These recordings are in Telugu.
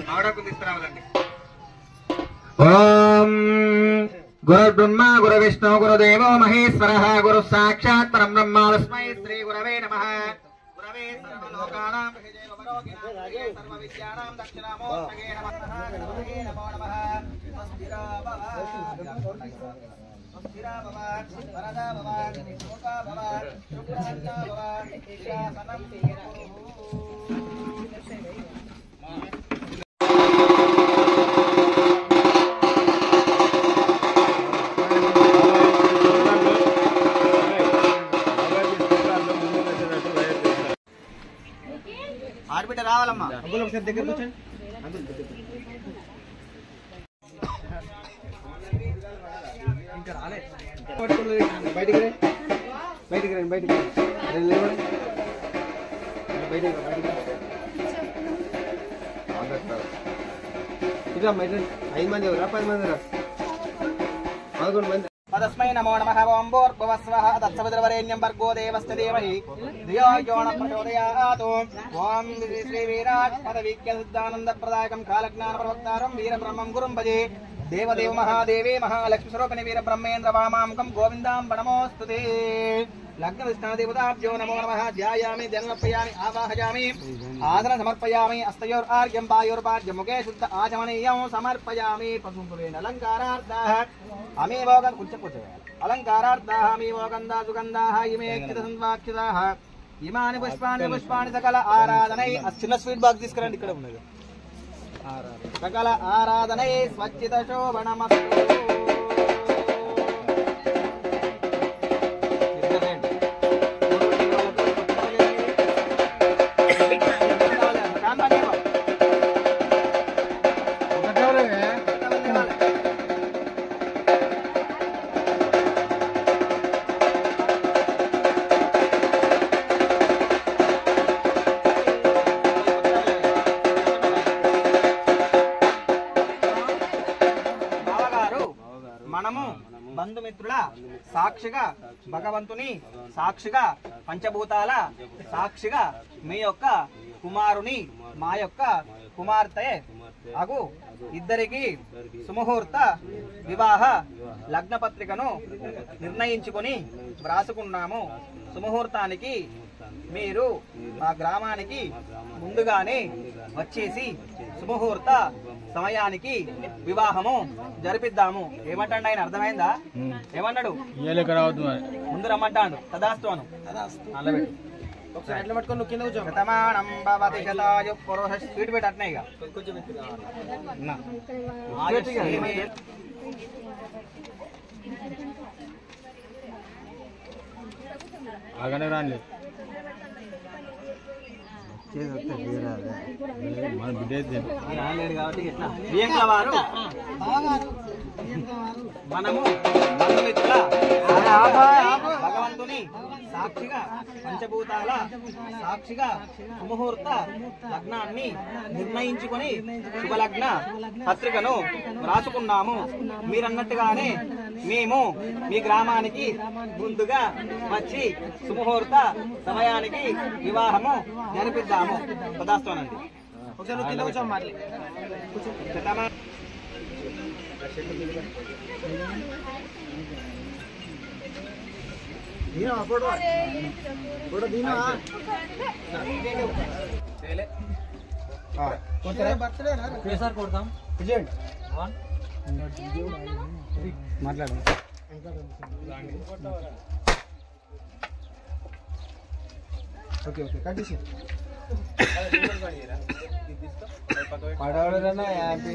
మామిడాకు తీసుకురావాలండి. ఓం గురుర్బ్రహ్మ గురువిష్ణు గురుదేవో మహేశ్వరః గురు సాక్షాత్ పరం బ్రహ్మ తస్మై శ్రీ గురవే నమః. గురవే సర్వలోకానాం సర్వ విద్యానాం దక్షిణామూర్తయే నమః. గురవే నమో నమః. స్వస్తిరా భవ స్వస్తిరా భవ వరదా భవ శోకా భవ శుభ్రాంతా భవ శాసనం ఆడబిడ్డ రావాలమ్మా. దగ్గర కూర్చోండి. ఇంకా రాలే. బయటికి రండి, బయటికి రండి, బయటికి లేవండి, బయటికి ఇట్లా బయట 5 మంది ఎవరా 10 మంది రా 11 మంది. తస్మై నమో నమః. ఓం భూర్భువస్వః తత్సవితుర్వరేణ్యం భర్గో దేవస్య ధీమహి ధియో యో నః ప్రచోదయాత్. ఓం శ్రీ వీరాట్ పదవీక్య సిద్ధానంద ప్రదాయకం కాలజ్ఞాన ప్రవక్తారం వీరబ్రహ్మం గురుం భజే. దేవదేవ మహాదేవే మహాలక్ష్మి స్వరూపిణి వీరబ్రహ్మేంద్ర వామాముఖం గోవిందాం ప్రణమోస్తుతే. లగ్న విష్ణుదేవతాభ్యో నమో నమః. ధ్యాయామి ధ్యానమర్పయామి ఆవాహయామి ఆసన సమర్పయామి. అస్తయోర్ ఆర్ఘ్యం వాయోర్పార్ఘ్యం ముఖే శుద్ధ ఆచమనీయం సమర్పయామి. పశుంపురేణ అలంకారార్థాః అమేవోగం అలంకారార్థాః అమేవోగంధా సుగంధాః ఇమే సంవాక్షితాః ఇమాని పుష్పాని పుష్పాని సకల ఆరాధనై. చిన్న స్వీట్ బాక్స్ తీసుకురండి, ఇక్కడ ఉన్నది. సకల ఆరాధనై స్వచ్ఛిత శోభనమస్తు. మనము బంధుమిత్రుల సాక్షిగా, భగవంతుని సాక్షిగా, పంచభూతాల సాక్షిగా మీ యొక్క కుమారుని మా యొక్క కుమార్తె అగు ఇద్దరికి సుముహూర్త వివాహ లగ్న పత్రికను నిర్ణయించుకొని వ్రాసుకున్నాము. సుముహూర్తానికి మీరు మా గ్రామానికి ముందుగానే వచ్చేసి సుముహూర్త సమయానికి వివాహము జరిపిద్దాము. ఏమంటాడు ఆయన? అర్థమైందా? ఏమన్నాడు? ముందు రమ్మంటాడు. తదాస్తు అను. శతమానం భవతి శతాయు పురుష. స్వీట్ పెట్టి అట్నే ఇక ఆగనే రాని వారు మనము భగవంతుని సాక్షిగా, పంచభూతాల సాక్షిగా ముహూర్త లగ్నాన్ని నిర్ణయించుకొని శుభలగ్న పత్రికను రాసుకున్నాము. మీరన్నట్టుగానే మేము మీ గ్రామానికి ముందుగా వచ్చి సుముహూర్త సమయానికి వివాహము జరిపిద్దాము. పదాస్తోనండి. మాట్లాడు. ఓకే ఓకే కండిషన్ పడవడన్నా హ్యాపీ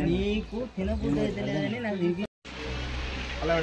నీకు తినకుండా అయితే లేదని నాకు అలా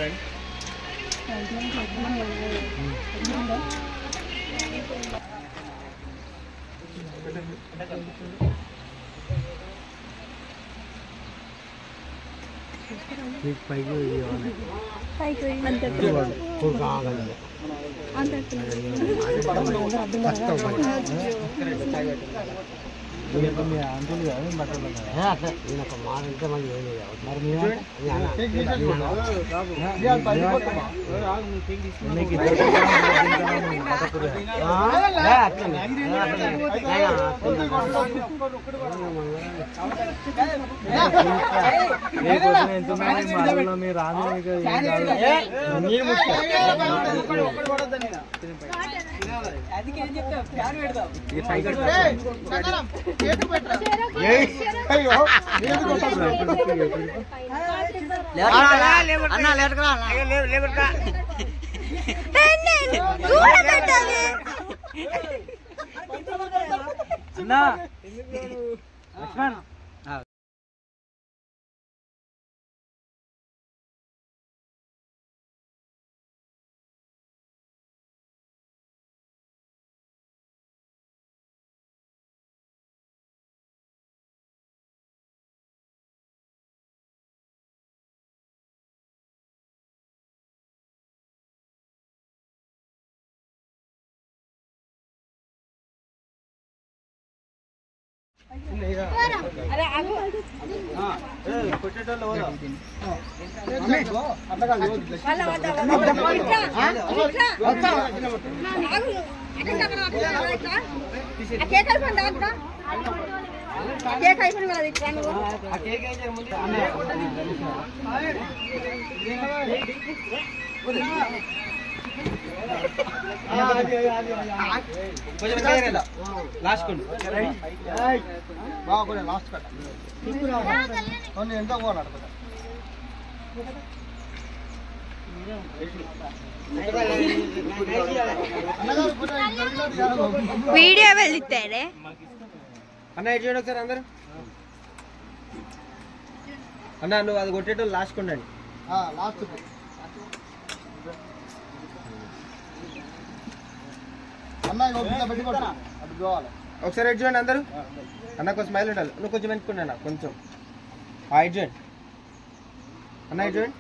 లాస్ట్ కట్ ఎంత పోవాలి వీడియో వెళ్తారే అన్న ఎటు చూడండి ఒకసారి అందరు అన్న నువ్వు అది కొట్టేటోళ్ళు లాస్ట్ ఉండండి లాస్ట్ ఒకసారి ఎటు చూడండి అందరు అన్న కొంచెం స్మైల్ ఉండాలి నువ్వు కొంచెం వెనుక్కున్నా అన్న కొంచెం ఎటు చూడండి అన్న ఎటు చూడండి